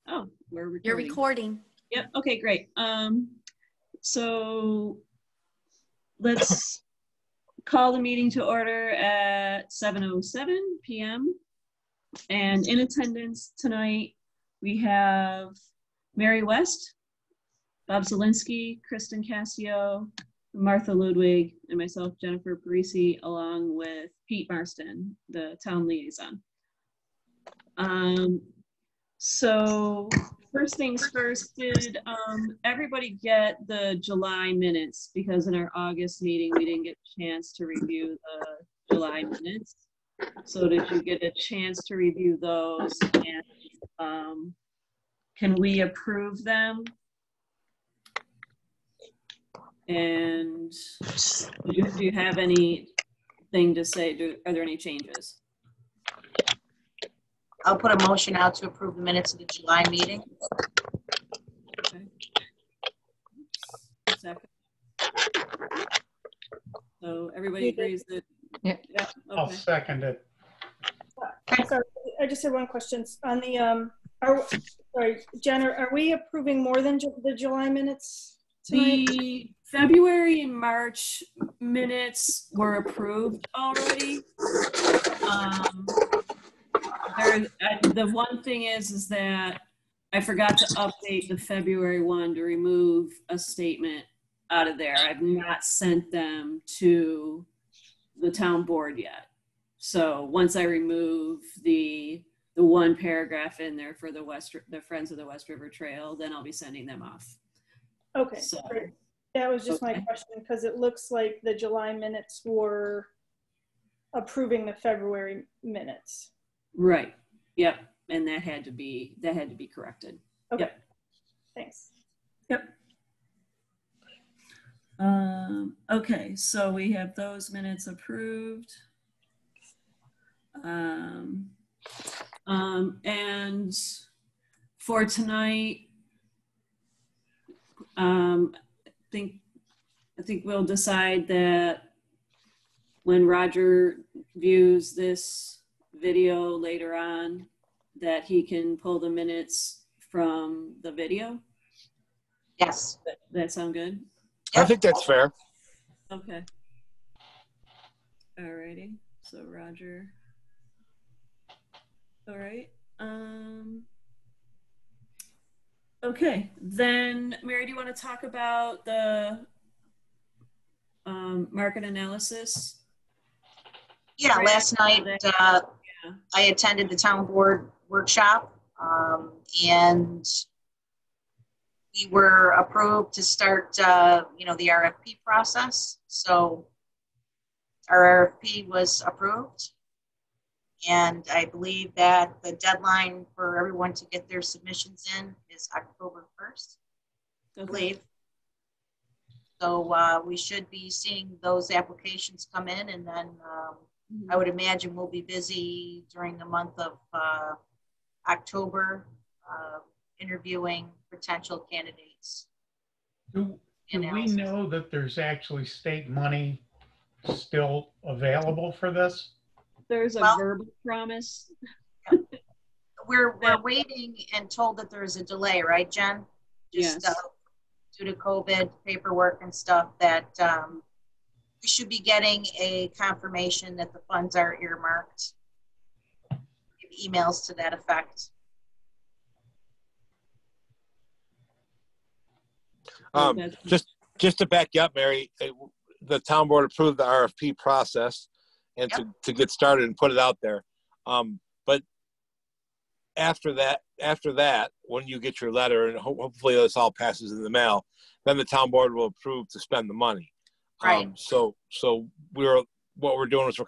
Oh, we're recording. You're recording. Yep. Okay, great. So let's call the meeting to order at 7:07 p.m. And in attendance tonight, we have Mary West, Bob Zielinski, Kristen Cassio, Martha Ludwig, and myself, Jennifer Parisi, along with Pete Marston, the town liaison. So first things first, did everybody get the July minutes? Because in our August meeting, we didn't get a chance to review the July minutes. So did you get a chance to review those? And can we approve them? And do you have anything to say? Are there any changes? I'll put a motion out to approve the minutes of the July meeting. Okay. Second. So everybody agrees that? Yeah. Yeah. Okay. I'll second it. Sorry, I just have one question. On the, sorry, Jen, are we approving more than the July minutes tonight? The February and March minutes were approved already. The one thing is that I forgot to update the February one to remove a statement out of there. I've not sent them to the town board yet. So once I remove the one paragraph in there for the Friends of the West River Trail, then I'll be sending them off. Okay, so, great. That was just my question, because it looks like the July minutes were approving the February minutes. Right. Yep. And that had to be corrected. Okay. Yep. Thanks. Yep. Okay, so we have those minutes approved. And for tonight, I think we'll decide that when Roger views this video later on, that he can pull the minutes from the video. Yes. That sound good? I think that's fair. Okay. Alrighty. So Roger. All right. Okay. Then Mary, do you want to talk about the market analysis? Yeah, last night I attended the town board workshop and we were approved to start, the RFP process. So our RFP was approved, and I believe that the deadline for everyone to get their submissions in is October 1st, I believe. So we should be seeing those applications come in, and then I would imagine we'll be busy during the month of October interviewing potential candidates. Do we know that there's actually state money still available for this? There's a verbal promise. We're waiting and told that there's a delay, right, Jen? Just yes. Due to COVID paperwork and stuff, that we should be getting a confirmation that the funds are earmarked. Give emails to that effect. Just to back you up, Mary, the town board approved the RFP process and to get started and put it out there. But after that, when you get your letter and hopefully this all passes in the mail, then the town board will approve to spend the money. Right. So what we're doing is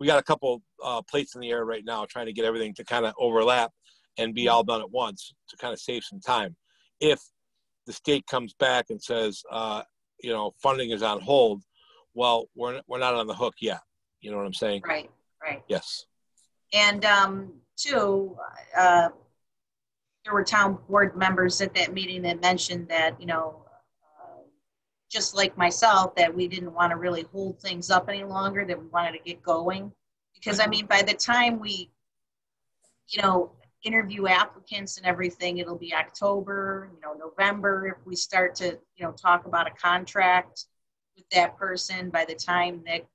we got a couple plates in the air right now, trying to get everything to kind of overlap and be all done at once to kind of save some time. If the state comes back and says, funding is on hold, well, we're not on the hook yet. You know what I'm saying? Right. Yes. And two, there were town board members at that meeting that mentioned that, just like myself, that we didn't want to really hold things up any longer, that we wanted to get going. Because, I mean, by the time we, interview applicants and everything, it'll be October, November. If we start to, talk about a contract with that person, by the time that,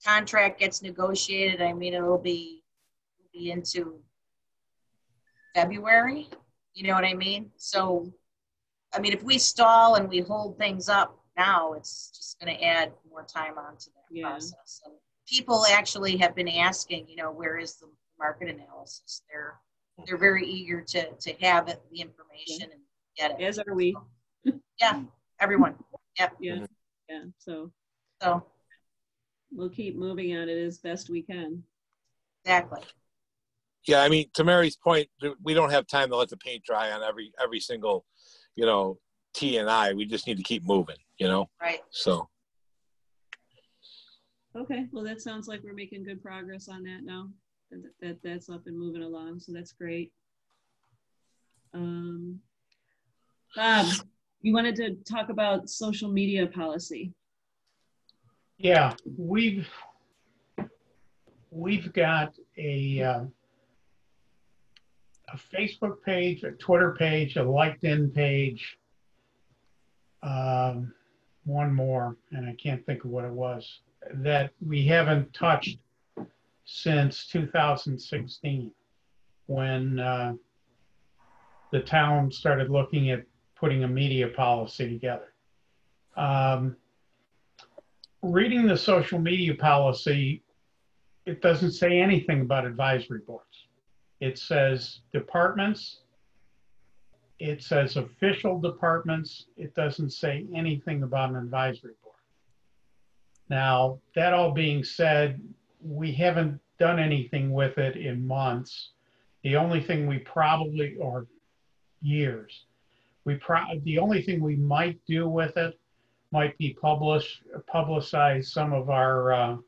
contract gets negotiated, I mean, it'll be into February, you know what I mean? So, I mean, if we stall and we hold things up now, it's just going to add more time onto that process. And people actually have been asking, where is the market analysis? They're very eager to have it, the information, and get it. As are we. Yeah, everyone. Yep. Yeah. So we'll keep moving on it as best we can. Exactly. Yeah, I mean, to Mary's point, we don't have time to let the paint dry on every single, T and I. We just need to keep moving, Right. So. Okay, well, that sounds like we're making good progress on that now. That's up and moving along, so that's great. Bob, you wanted to talk about social media policy. Yeah, we've got a Facebook page, a Twitter page, a LinkedIn page, one more, and I can't think of what it was, that we haven't touched since 2016, when the town started looking at putting a media policy together. Reading the social media policy, it doesn't say anything about advisory boards. It says departments, it says official departments, it doesn't say anything about an advisory board. Now, that all being said, we haven't done anything with it in months. The only thing we probably, or years, the only thing we might do with it might be publicize some of our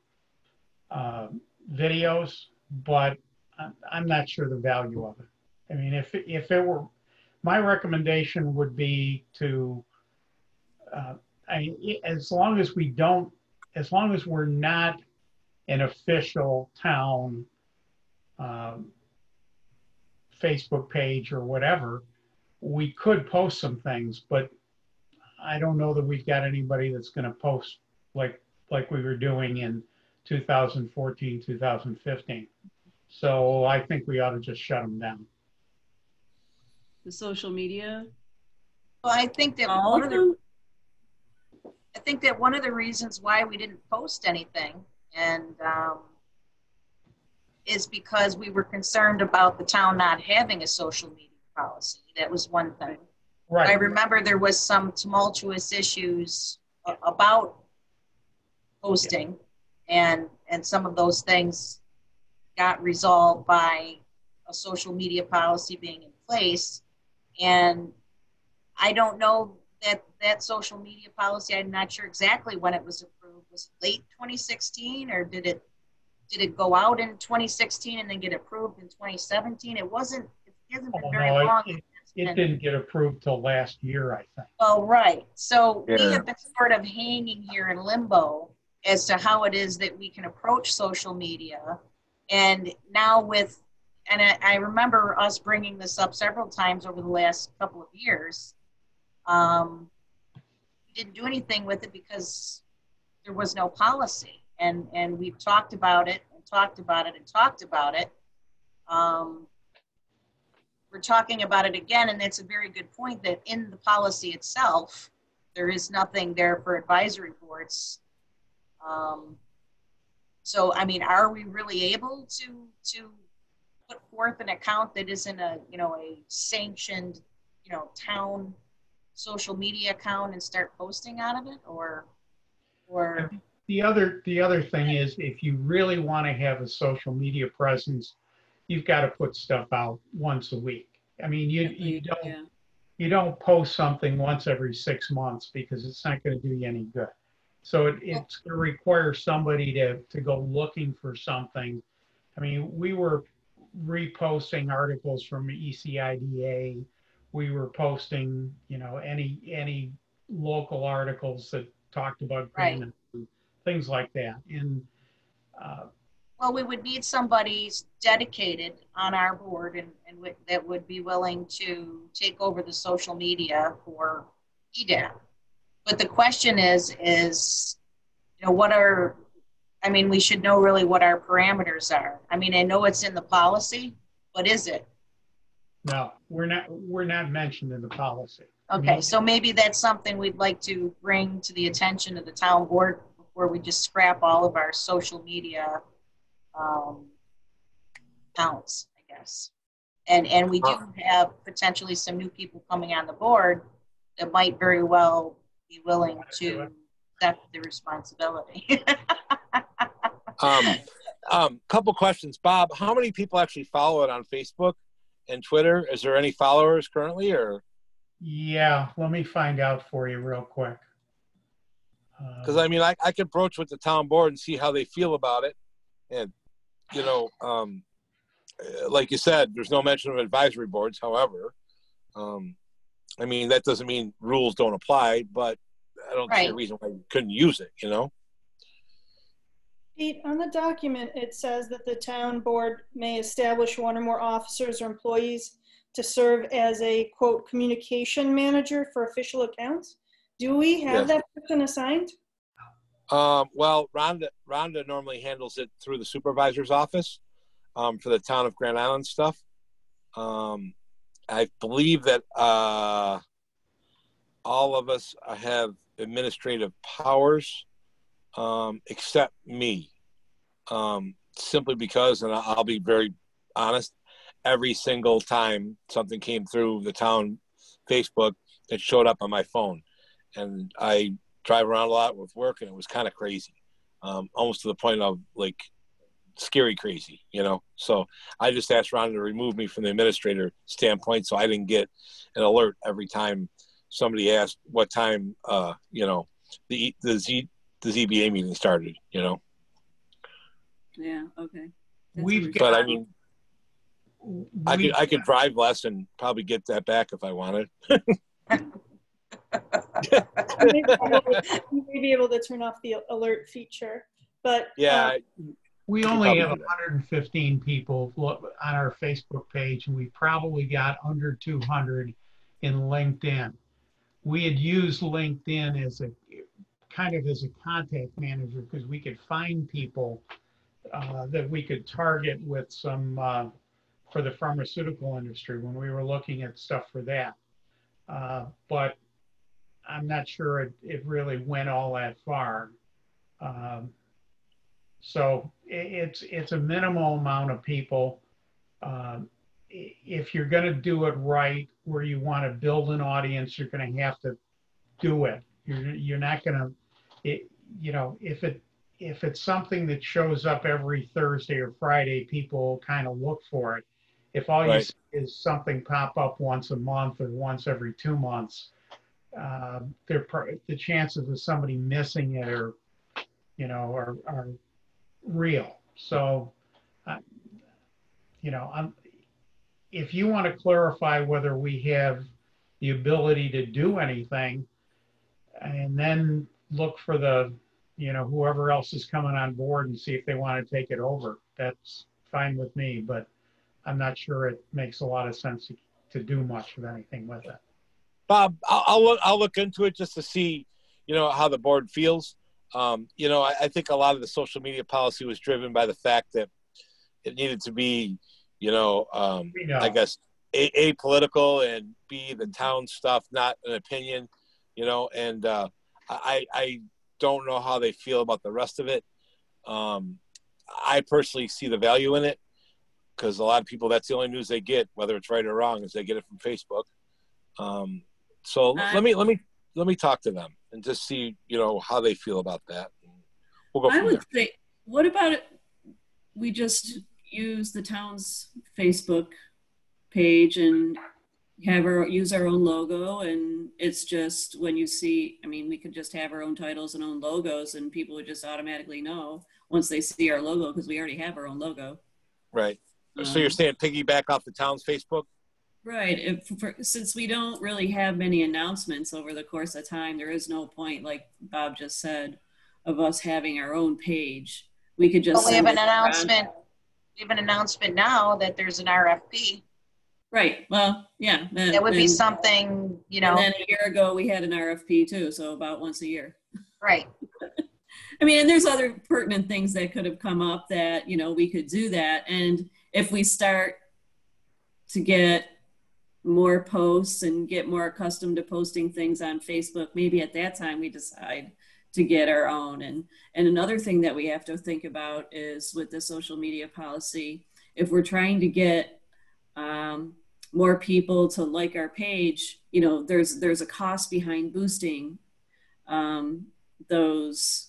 videos, but I'm not sure the value of it. I mean, if it were, my recommendation would be to, as long as we're not an official town Facebook page or whatever, we could post some things, but I don't know that we've got anybody that's going to post like we were doing in 2014, 2015. So I think we ought to just shut them down. The social media? Well, I think that one of the reasons why we didn't post anything and is because we were concerned about the town not having a social media policy. That was one thing. Right. I remember there was some tumultuous issues about posting, and some of those things got resolved by a social media policy being in place. And I don't know that social media policy, I'm not sure exactly when it was approved. Was it late 2016, or did it go out in 2016 and then get approved in 2017? It hasn't been very long. It didn't get approved till last year, I think. Oh, right. So we have been sort of hanging here in limbo as to how it is that we can approach social media. And now I remember us bringing this up several times over the last couple of years. We didn't do anything with it because there was no policy. And we've talked about it and talked about it and talked about it. We're talking about it again, and that's a very good point, that in the policy itself, there is nothing there for advisory boards. So, I mean, are we really able to put forth an account that isn't a sanctioned, town social media account and start posting out of it, or? The other thing is, if you really want to have a social media presence, you've got to put stuff out once a week. I mean, you don't post something once every 6 months, because it's not going to do you any good. So it's going to require somebody to go looking for something. I mean, we were reposting articles from ECIDA. We were posting, any local articles that talked about green and things like that. And Well, we would need somebody dedicated on our board that would be willing to take over the social media for EDAB. But the question is, you know, I mean, we should know really what our parameters are. I mean, I know it's in the policy, but is it? No, we're not mentioned in the policy. Okay, so maybe that's something we'd like to bring to the attention of the town board before we just scrap all of our social media counts, I guess. And we do have potentially some new people coming on the board that might very well be willing to accept the responsibility. Couple questions, Bob. How many people actually follow it on Facebook and Twitter? Is there any followers currently, or? Yeah, let me find out for you real quick. Because I mean, I could approach with the town board and see how they feel about it, and you know, like you said, there's no mention of advisory boards. However, I mean, that doesn't mean rules don't apply, but I don't see a reason why you couldn't use it, you know? Pete, on the document, it says that the town board may establish one or more officers or employees to serve as a, quote, communication manager for official accounts. Do we have that person assigned? Well, Rhonda normally handles it through the supervisor's office for the town of Grand Island stuff. I believe that all of us have administrative powers except me, simply because, and I'll be very honest, every single time something came through the town Facebook, it showed up on my phone. And I drive around a lot with work, and it was kind of crazy, almost to the point of like scary crazy, you know? So I just asked Ron to remove me from the administrator standpoint, so I didn't get an alert every time somebody asked what time, you know, the ZBA meeting started, you know? Yeah, okay. But I mean, I could drive less and probably get that back if I wanted. You may be able to turn off the alert feature, but yeah, we only have 115 people on our Facebook page, and we probably got under 200 in LinkedIn. We had used LinkedIn as a kind of as a contact manager because we could find people that we could target with some for the pharmaceutical industry when we were looking at stuff for that. But I'm not sure it really went all that far. So it's a minimal amount of people. If you're going to do it right, where you want to build an audience, you're going to have to do it. You're not going to, you know, if it's something that shows up every Thursday or Friday, people kind of look for it. If all you see is something pop up once a month or once every 2 months, the chances of somebody missing it are, you know, are real. So, you know, if you want to clarify whether we have the ability to do anything, and then look for the, you know, whoever else is coming on board and see if they want to take it over, that's fine with me. But I'm not sure it makes a lot of sense to do much of anything with it. Bob, I'll look into it just to see, you know, how the board feels. You know, I think a lot of the social media policy was driven by the fact that it needed to be, you know, I guess apolitical and be the town stuff, not an opinion, you know, and I don't know how they feel about the rest of it. I personally see the value in it because a lot of people, that's the only news they get, whether it's right or wrong, is they get it from Facebook. So let me talk to them and just see, you know, how they feel about that. We'll go from there. Say, what about it? We just use the town's Facebook page and use our own logo, and it's just when you see, I mean, we could just have our own titles and own logos, and people would just automatically know once they see our logo because we already have our own logo. Right. So you're saying piggyback off the town's Facebook? Right. Since we don't really have many announcements over the course of time, there is no point, like Bob just said, of us having our own page we could just But we have send an it around. announcement. We have an announcement now that there's an RFP. Right. Well, yeah. That would be something, you know. And then a year ago we had an RFP too, so about once a year. Right. I mean, and there's other pertinent things that could have come up that, you know, we could do that. And if we start to get more posts and get more accustomed to posting things on Facebook, maybe at that time we decide to get our own. And another thing that we have to think about is with the social media policy, if we're trying to get more people to like our page, you know, there's a cost behind boosting those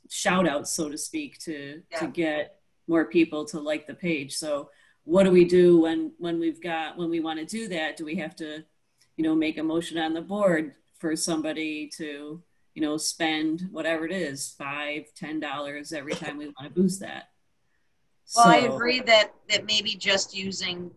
shout outs, so to speak, to get more people to like the page. So what do we do when we want to do that? Do we have to, you know, make a motion on the board for somebody to, you know, spend whatever it is, $5-10 every time we want to boost that? Well, I agree that maybe just using,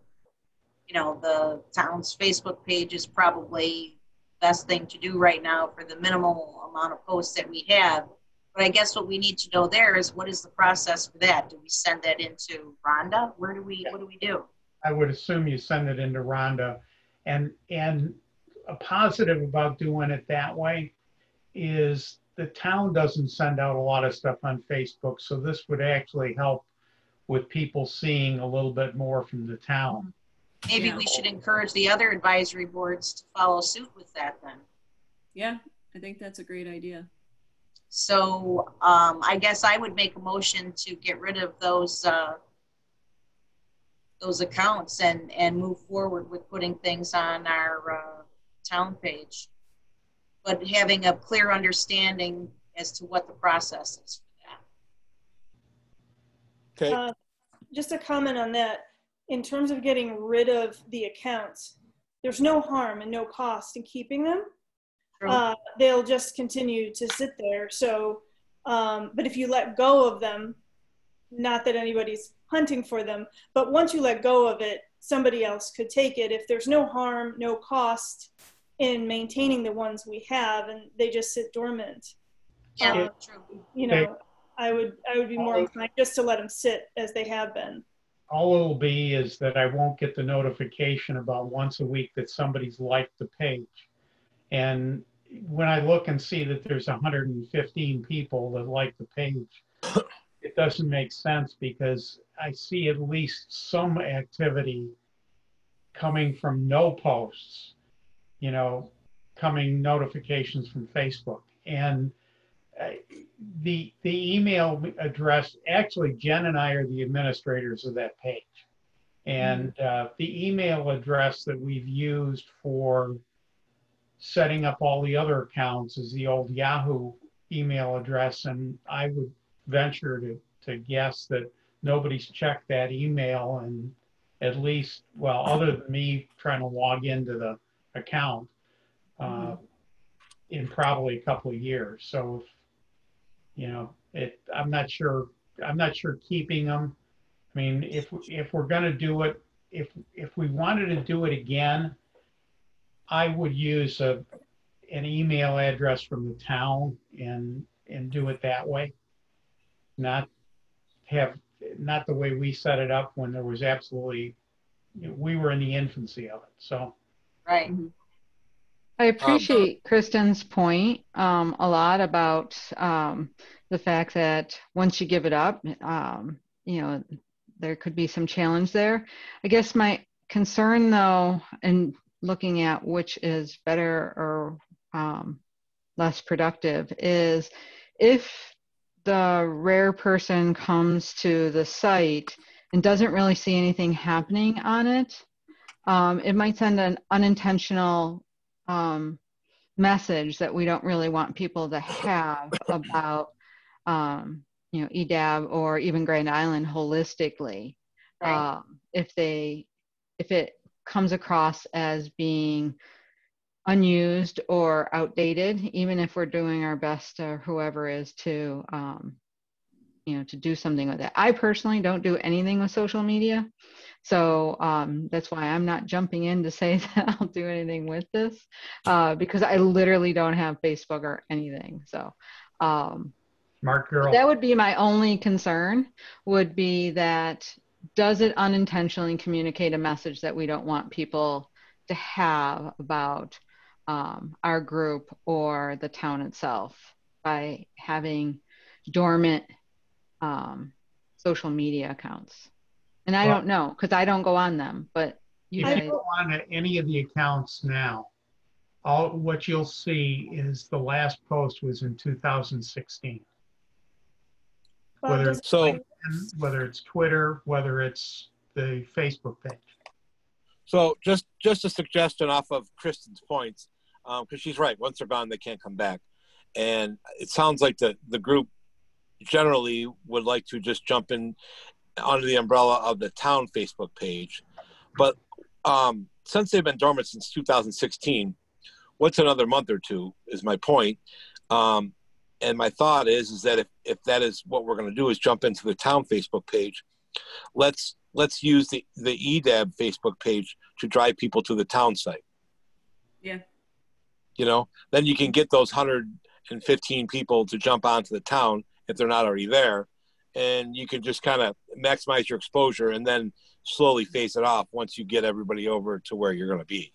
you know, the town's Facebook page is probably the best thing to do right now for the minimal amount of posts that we have. But I guess what we need to know there is, what is the process for that? Do we send that into Rhonda? What do we do? I would assume you send it into Rhonda. And a positive about doing it that way is the town doesn't send out a lot of stuff on Facebook. So this would actually help with people seeing a little bit more from the town. Maybe we should encourage the other advisory boards to follow suit with that then. Yeah, I think that's a great idea. So I guess I would make a motion to get rid of those accounts and move forward with putting things on our town page, but having a clear understanding as to what the process is for that. Okay. Just a comment on that. In terms of getting rid of the accounts, there's no harm and no cost in keeping them. They'll just continue to sit there. So, but if you let go of them, not that anybody's hunting for them, but once you let go of it, somebody else could take it. If there's no harm, no cost in maintaining the ones we have, and they just sit dormant. Yeah, true. You know, I would be more inclined just to let them sit as they have been. All it'll be is that I won't get the notification about once a week that somebody's liked the page. And when I look and see that there's 115 people that like the page, it doesn't make sense, because I see at least some activity coming from no posts, you know, coming notifications from Facebook. And the email address, actually Jen and I are the administrators of that page. And the email address that we've used for setting up all the other accounts is the old Yahoo email address. And I would venture to guess that nobody's checked that email, and at least, well, other than me trying to log into the account in probably a couple of years. So, you know, I'm not sure keeping them. I mean, if we're going to do it, if we wanted to do it again, I would use an email address from the town and do it that way. Not the way we set it up when there was absolutely, we were in the infancy of it. So. Right. I appreciate Kristen's point a lot about the fact that once you give it up, you know, there could be some challenge there. I guess my concern, though, and looking at which is better or less productive, is if the rare person comes to the site and doesn't really see anything happening on it, it might send an unintentional message that we don't really want people to have about, you know, EDAB or even Grand Island holistically. Right. If it comes across as being unused or outdated, even if we're doing our best, or whoever is to, you know, to do something with it. I personally don't do anything with social media. So that's why I'm not jumping in to say that I'll do anything with this, because I literally don't have Facebook or anything. So Smart girl. That would be my only concern, would be that does it unintentionally communicate a message that we don't want people to have about our group or the town itself by having dormant social media accounts? And I don't know, because I don't go on them, but you if guys. you go on to any of the accounts now, what you'll see is the last post was in 2016. Whether it's LinkedIn, whether it's Twitter, whether it's the Facebook page. So just a suggestion off of Kristen's points, because she's right. Once they're gone, they can't come back. And it sounds like the group generally would like to just jump in under the umbrella of the town Facebook page. But since they've been dormant since 2016, what's another month or two is my point. And my thought is that if that is what we're going to do, is jump into the town Facebook page, let's use the EDAB Facebook page to drive people to the town site. Yeah. You know, then you can get those 115 people to jump onto the town if they're not already there, and you can just kind of maximize your exposure and then slowly phase it off once you get everybody over to where you're going to be.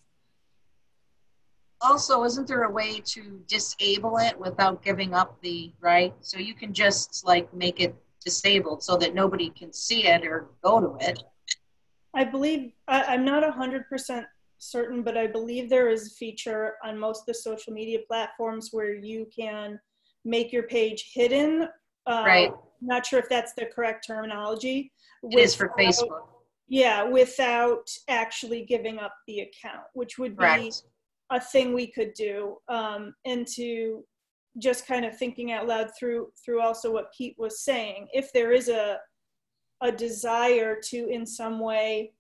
Also, isn't there a way to disable it without giving up the right? So you can just like make it disabled so that nobody can see it or go to it. I believe, I'm not 100% certain, but I believe there is a feature on most of the social media platforms where you can make your page hidden. Right. Not sure if that's the correct terminology. It is for Facebook. Yeah, without actually giving up the account, which would be Correct. a thing we could do. And to just kind of thinking out loud through also what Pete was saying, if there is a desire to in some way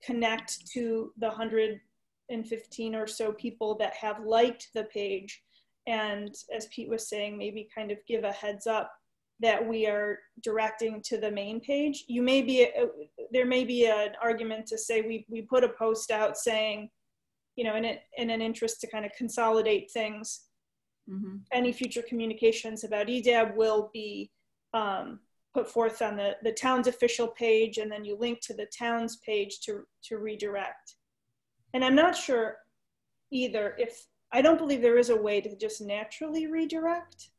connect to the 115 or so people that have liked the page, and as Pete was saying, maybe kind of give a heads up that we are directing to the main page. There may be an argument to say we put a post out saying, you know, in an interest to kind of consolidate things. Mm-hmm. Any future communications about EDAB will be put forth on the town's official page, and then you link to the town's page to redirect. And I'm not sure either I don't believe there is a way to just naturally redirect.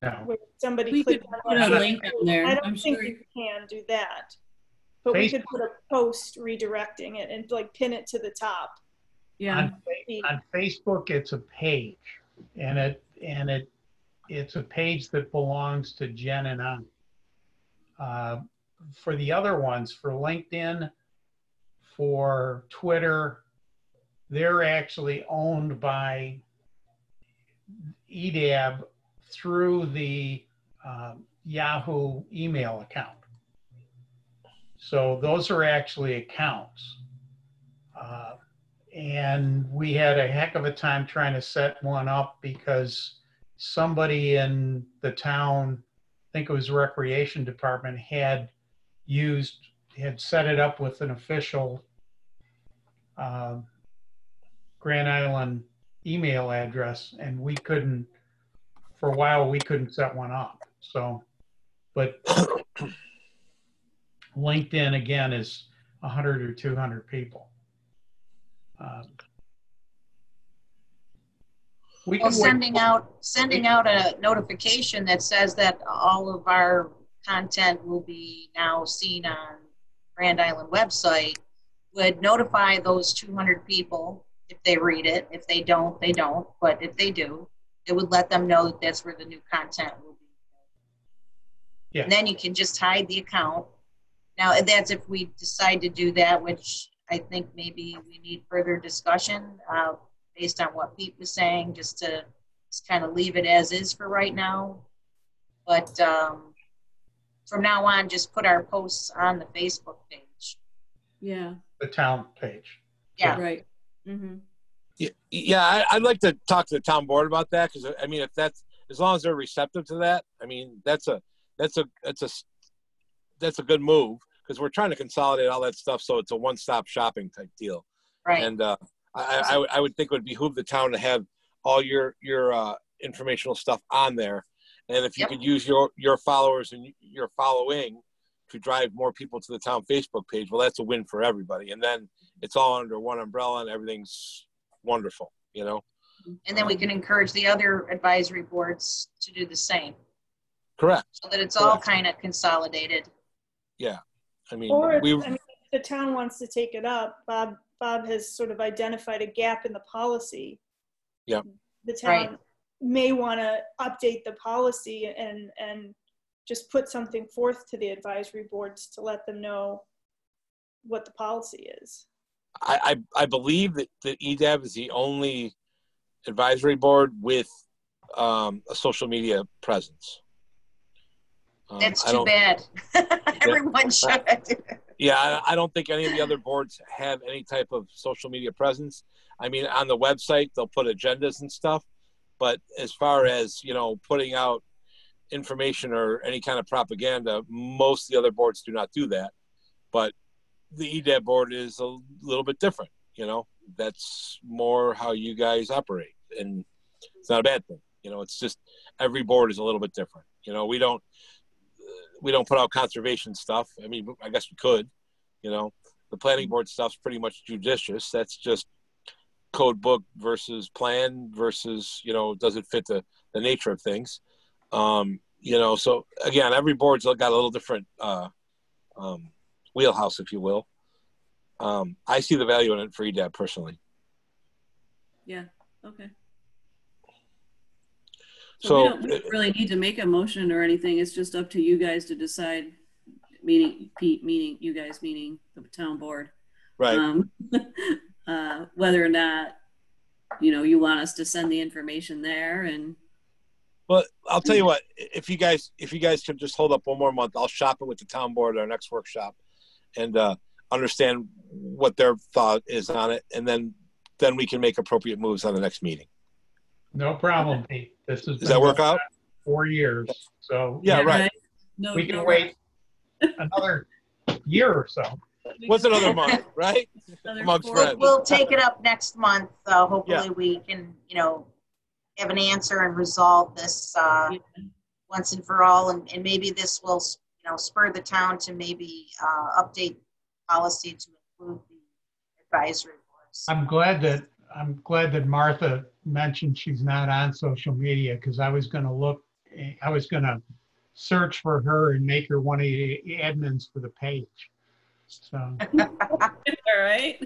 No. Where somebody we could put a link on there. I don't think you can do that. But we could put a post redirecting it and like pin it to the top. Yeah. On Facebook, it's a page, and it's a page that belongs to Jen and I. For the other ones, for LinkedIn, for Twitter, they're actually owned by EDAB through the Yahoo email account. So those are actually accounts. And we had a heck of a time trying to set one up because somebody in the town, I think it was recreation department, had set it up with an official Grand Island email address, and we couldn't, for a while, we couldn't set one up. So, but LinkedIn again is 100 or 200 people. Sending out a notification that says that all of our content will be now seen on Grand Island website would notify those 200 people if they read it. If they don't, they don't. But if they do, it would let them know that that's where the new content will be. Yeah. And then you can just hide the account. Now, that's if we decide to do that, which I think maybe we need further discussion based on what Pete was saying, just kind of leave it as is for right now. But from now on, just put our posts on the Facebook page. Yeah. The town page. Yeah. Right. Mm-hmm. Yeah, I'd like to talk to the town board about that, because I mean, if that's, as long as they're receptive to that, I mean, that's a good move, because we're trying to consolidate all that stuff so it's a one-stop shopping type deal. Right. And I would think it would behoove the town to have all your informational stuff on there, And if you Yep. could use your followers and your following to drive more people to the town Facebook page, well, that's a win for everybody. And then it's all under one umbrella and everything's wonderful, you know? And then we can encourage the other advisory boards to do the same. Correct. So that it's all kind of consolidated. Yeah. I mean, Or if the town wants to take it up, Bob has sort of identified a gap in the policy. Yeah. The town may want to update the policy and just put something forth to the advisory boards to let them know what the policy is. I believe that EDAB is the only advisory board with a social media presence. That's too bad. Everyone should. Yeah, I don't think any of the other boards have any type of social media presence. I mean, on the website, they'll put agendas and stuff. But as far as, you know, putting out information or any kind of propaganda, most of the other boards do not do that. But the EDAB board is a little bit different, you know. That's more how you guys operate. And it's not a bad thing. You know, it's just every board is a little bit different. You know, we don't put out conservation stuff. I mean, I guess we could, you know. The planning board stuff's pretty much judicious. That's just code book versus plan versus, you know, does it fit the nature of things? You know, so again, every board's got a little different wheelhouse, if you will. I see the value in it for EDAB personally. Yeah. Okay. So we don't really need to make a motion or anything. It's just up to you guys to decide, meaning Pete, meaning you guys, meaning the town board. Right. Whether or not, you know, you want us to send the information there. And well, I'll tell you what, if you guys could just hold up one more month, I'll shop it with the town board at our next workshop and understand what their thought is on it. And then we can make appropriate moves on the next meeting. No problem, Pete. This is. Does that work out? 4 years. So yeah, right. No, we can wait another year or so. What's another month, right? We'll take it up next month. Hopefully we can, you know, have an answer and resolve this once and for all. And maybe this will, you know, spur the town to maybe update policy to include the advisory boards. I'm glad that Martha mentioned she's not on social media, because I was going to search for her and make her one of the admins for the page. So. All right.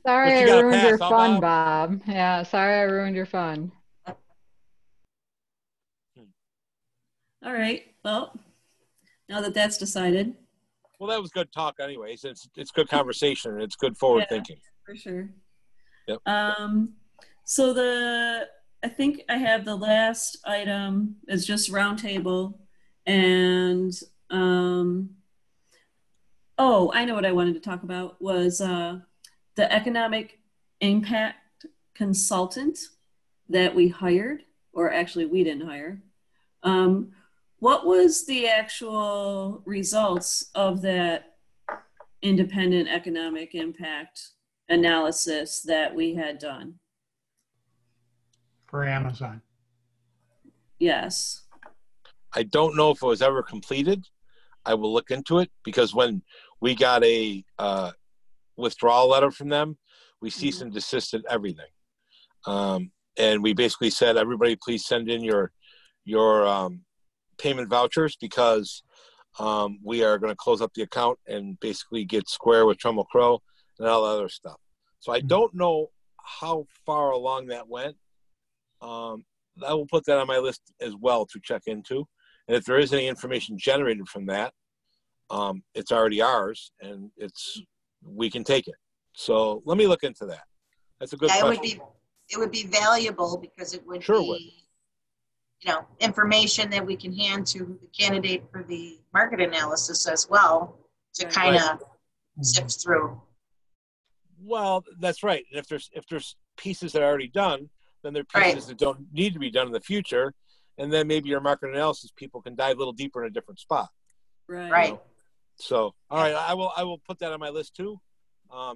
Sorry I ruined your fun, Bob. Yeah, sorry I ruined your fun. All right. Well, now that that's decided. Well, that was good talk anyways. It's good conversation and it's good forward thinking. For sure. Yep. So I think I have the last item is just roundtable, and oh, I know what I wanted to talk about was the economic impact consultant that we hired, or actually we didn't hire. What was the actual results of that independent economic impact analysis that we had done? For Amazon. Yes. I don't know if it was ever completed. I will look into it, because when we got a withdrawal letter from them, we cease and desisted everything. And we basically said, everybody please send in your payment vouchers, because we are going to close up the account and basically get square with Trumbull Crow and all that other stuff. So I don't know how far along that went. I will put that on my list as well to check into. And if there is any information generated from that, it's already ours, and we can take it. So let me look into that. That's a good question. It would be valuable, because it would be, you know, information that we can hand to the candidate for the market analysis as well, to kind of sift through. Well, that's right. And if there's pieces that are already done, then there are pieces that don't need to be done in the future. And then maybe your market analysis people can dive a little deeper in a different spot. Right. You know? So, all right, I will put that on my list too.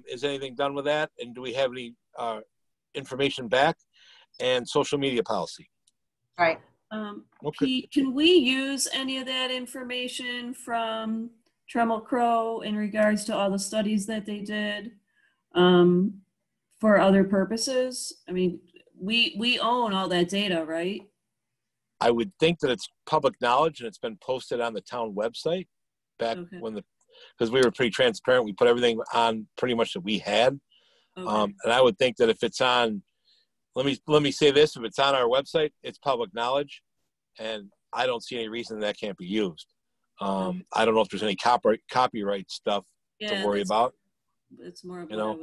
Is anything done with that? And do we have any information back? And social media policy. Right. Okay. Pete, can we use any of that information from Trammell Crow in regards to all the studies that they did for other purposes? I mean, we own all that data, right? I would think that it's public knowledge and it's been posted on the town website back when because we were pretty transparent. We put everything on pretty much that we had. And I would think that if it's on, let me say this, if it's on our website, it's public knowledge, and I don't see any reason that can't be used. I don't know if there's any copyright stuff to worry about. It's more of what I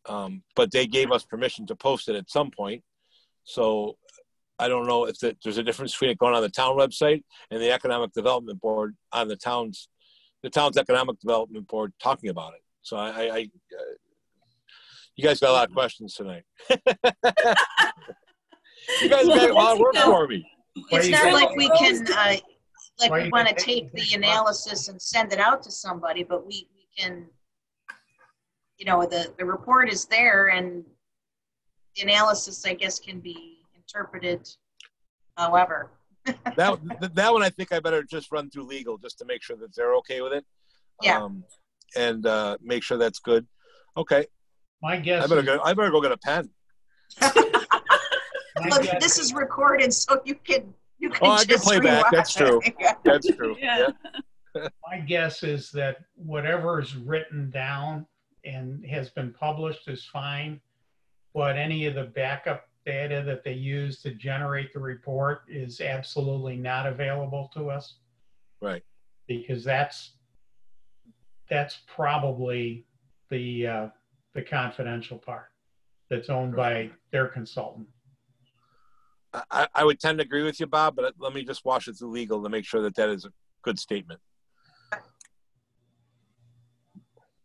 was. But they gave us permission to post it at some point. So I don't know if there's a difference between it going on the town website and the economic development board on the town's economic development board talking about it. So you guys got a lot of questions tonight. You guys got a lot of work for me. It's not like we can, like we want to take the analysis and send it out to somebody, but we can, you know, the report is there and the analysis, I guess, can be interpreted however. that one I think I better just run through legal just to make sure that they're okay with it. Yeah. And make sure that's good. Okay. My guess I better go get a pen. Look, this is recorded, so you can I can play back. That's true. That's true. Yeah. My guess is that whatever is written down and has been published is fine, but any of the backup data that they use to generate the report is absolutely not available to us. Right. Because that's probably the confidential part that's owned by their consultant. I would tend to agree with you, Bob, but let me just wash it through legal to make sure that is a good statement.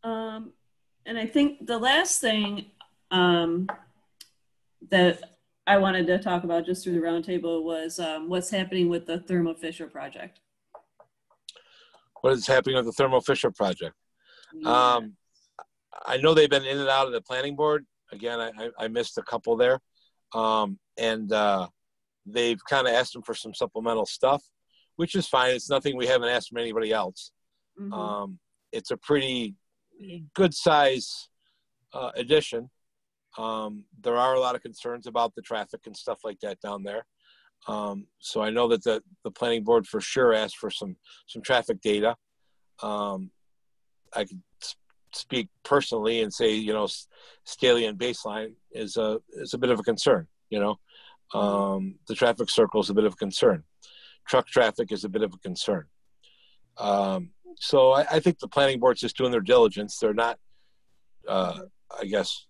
And I think the last thing that I wanted to talk about just through the roundtable was what's happening with the Thermo Fisher project. What is happening with the Thermo Fisher project? Yeah. I know they've been in and out of the planning board. Again, I missed a couple there. And they've kind of asked them for some supplemental stuff, which is fine. It's nothing we haven't asked from anybody else. Mm-hmm. It's a pretty good size addition. There are a lot of concerns about the traffic and stuff like that down there. So I know that the planning board for sure asked for some traffic data. I could speak personally and say, you know, scaling and baseline is a bit of a concern, you know. The traffic circle is a bit of a concern. Truck traffic is a bit of a concern. So I think the planning board's just doing their diligence. They're not, I guess,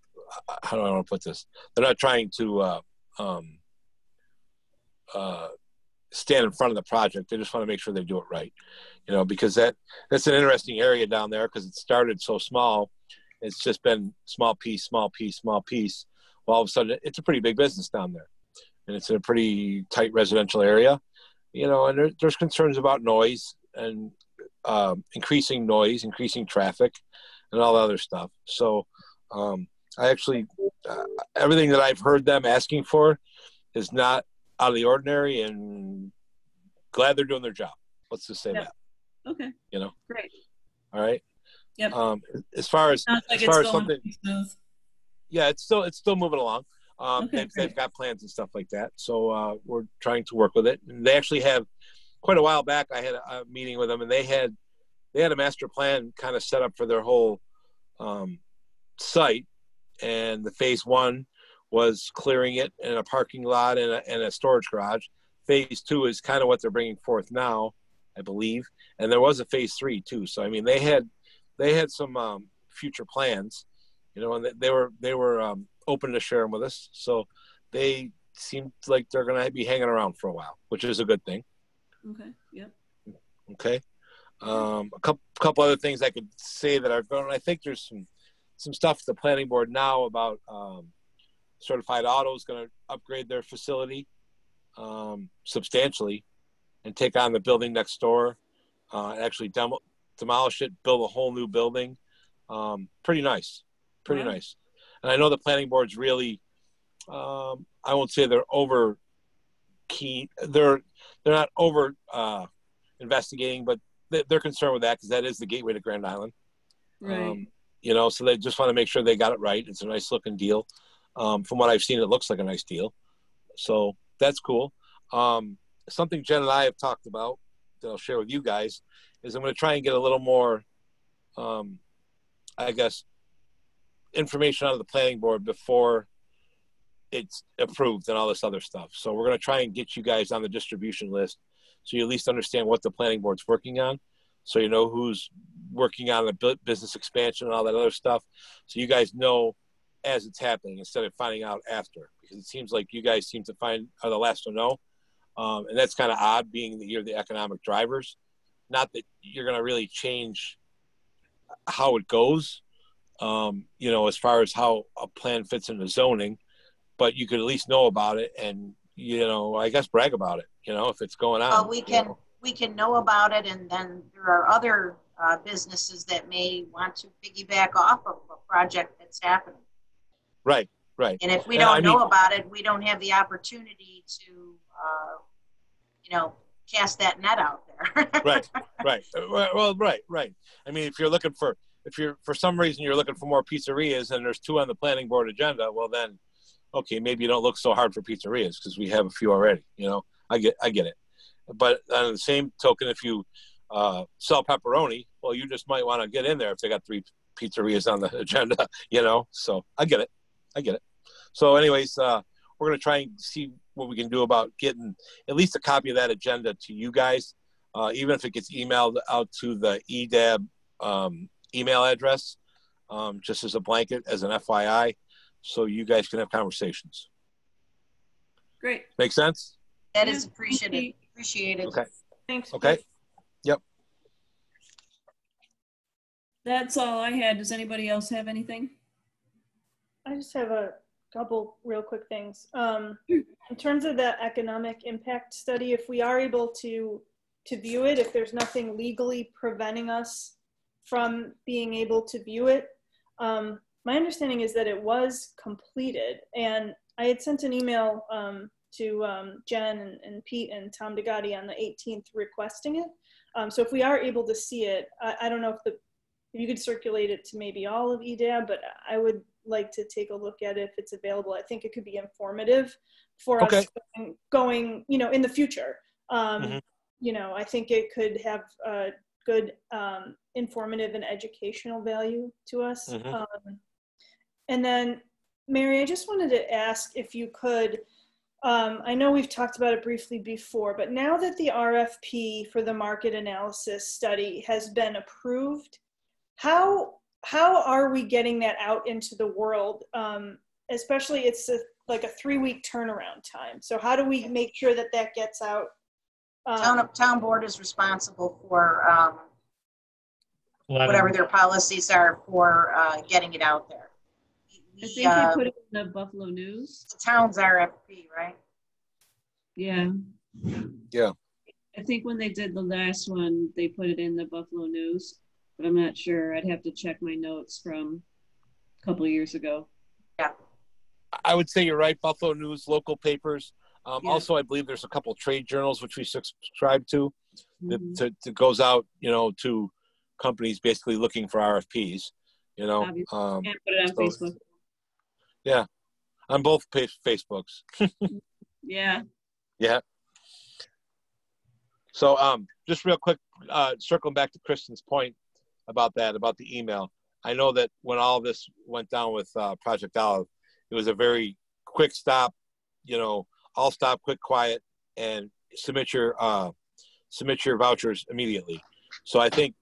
how do I want to put this? They're not trying to stand in front of the project. They just want to make sure they do it right, you know, because that's an interesting area down there because it started so small. It's just been small piece, small piece, small piece. Well, all of a sudden, it's a pretty big business down there. And it's in a pretty tight residential area, you know, and there's concerns about noise and increasing noise, increasing traffic, and all the other stuff. So I actually, everything that I've heard them asking for is not out of the ordinary, and glad they're doing their job. Let's just say that. Okay. You know. Great. All right. Yep. As far as something, yeah, it's still moving along. They've got plans and stuff like that. So we're trying to work with it. And they actually have, quite a while back, I had a meeting with them, and they had a master plan kind of set up for their whole site. And the phase 1 was clearing it in a parking lot and a storage garage. Phase 2 is kind of what they're bringing forth now, I believe. And there was a phase 3 too. So I mean, they had some future plans, you know, and they were open to share them with us. So they seem like they're going to be hanging around for a while, which is a good thing. Okay. Yep. Okay. A couple other things I could say that are going. I think there's some stuff at the planning board now about Certified Auto is going to upgrade their facility substantially and take on the building next door, actually demolish it, build a whole new building. Pretty nice. Nice. And I know the planning board's really, I won't say they're over key. They're not over investigating, but they're concerned with that because that is the gateway to Grand Island. Right. You know, so they just want to make sure they got it right. It's a nice looking deal. From what I've seen, it looks like a nice deal. So that's cool. Something Jen and I have talked about that I'll share with you guys is I'm going to try and get a little more, I guess, information out of the planning board before it's approved and all this other stuff. So we're going to try and get you guys on the distribution list so you at least understand what the planning board's working on. So you know who's working on the business expansion and all that other stuff. So you guys know as it's happening instead of finding out after, because it seems like you guys seem to are the last to know. And that's kind of odd, being that you're the economic drivers. Not that you're going to really change how it goes, you know, as far as how a plan fits into zoning, but you could at least know about it and, you know, I guess brag about it, you know, if it's going on. Well, we can know about it, and then there are other businesses that may want to piggyback off of a project that's happening. Right, right. And if we don't know about it, we don't have the opportunity to, you know, cast that net out there. Right, right. Well, right. I mean, if you're for some reason you're looking for more pizzerias and there's 2 on the planning board agenda, well then, okay, maybe you don't look so hard for pizzerias because we have a few already. You know, I get it. But on the same token, if you sell pepperoni, well, you just might want to get in there if they got 3 pizzerias on the agenda. You know, so I get it. So, anyways, we're going to try and see what we can do about getting at least a copy of that agenda to you guys, even if it gets emailed out to the EDAB email address, just as a blanket, as an FYI, so you guys can have conversations. Great. Make sense? That is appreciated. Okay. Thanks. Okay. Yep. That's all I had. Does anybody else have anything? I just have a couple real quick things. In terms of that economic impact study, if we are able to view it, if there's nothing legally preventing us from being able to view it, my understanding is that it was completed, and I had sent an email to Jen and Pete and Tom DeGotti on the 18th requesting it. So if we are able to see it, I don't know if you could circulate it to maybe all of EDAB, but I would like to take a look at it if it's available. I think it could be informative for us going, you know, in the future. You know, I think it could have a good informative and educational value to us. And then, Mary, I just wanted to ask if you could, I know we've talked about it briefly before, but now that the RFP for the market analysis study has been approved, how are we getting that out into the world? Especially it's like a 3-week turnaround time. So how do we make sure that that gets out? Town board is responsible for whatever their policies are for getting it out there. I think they put it in the Buffalo News. The town's RFP, right? Yeah. Yeah. I think when they did the last one, they put it in the Buffalo News, but I'm not sure. I'd have to check my notes from a couple of years ago. Yeah. I would say you're right. Buffalo News, local papers. Also, I believe there's a couple of trade journals which we subscribe to that goes out, you know, to companies basically looking for RFPs, you know. And put it on Facebook. Yeah, on both Facebooks. Yeah. Yeah. So just real quick, circling back to Kristen's point about the email. I know that when all this went down with Project Olive, it was a very quick stop, you know, all stop, quick, quiet, and submit your vouchers immediately. So I think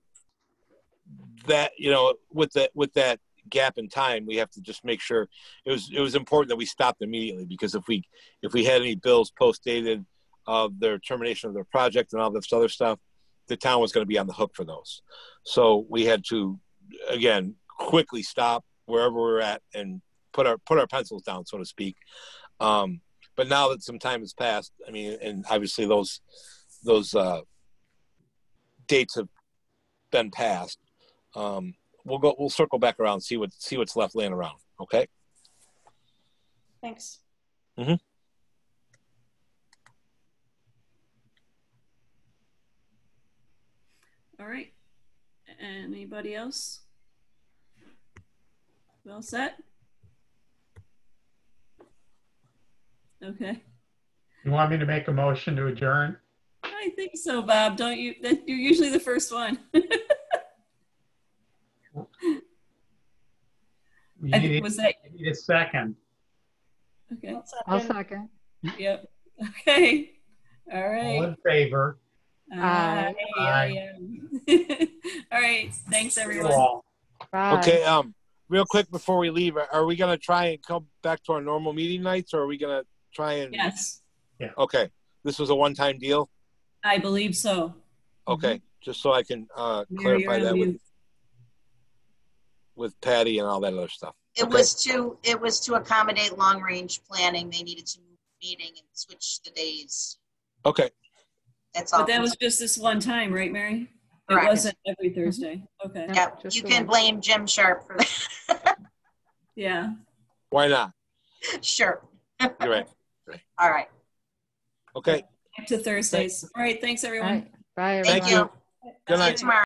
that, you know, with that gap in time, we have to just make sure it was important that we stopped immediately, because if we had any bills post dated of their termination of their project and all this other stuff, the town was going to be on the hook for those. So we had to, again, quickly stop wherever we're at and put our pencils down, so to speak. But now that some time has passed, I mean, and obviously those dates have been passed. We'll circle back around, see what's left laying around. Okay. Thanks. All right. Anybody else? Well set? Okay. You want me to make a motion to adjourn? I think so, Bob. Don't you? You're usually the first one. You need, Was that? you need a second. Okay. I'll second. Yep. Okay. All All right. in favor? Aye. Aye. All right. Thanks, See you everyone. all. Bye. Okay, real quick before we leave, are we gonna try and come back to our normal meeting nights, or are we gonna try and? Yes, Okay, this was a one-time deal? I believe so. Okay, just so I can Mary, clarify you're on that mute. with Patty and all that other stuff. It was to accommodate long-range planning. They needed to move the meeting and switch the days. Okay, That's all. But that was just this one time, right, Mary? Correct. It wasn't every Thursday. Okay. Yep, Yeah, just you the can one. blame Jim Sharp for that. Yeah. why not? Sure. You're right. All right. Okay, Back to Thursdays. All right. Thanks, All everyone. right. Bye, everyone. thank you. Good See you night. tomorrow.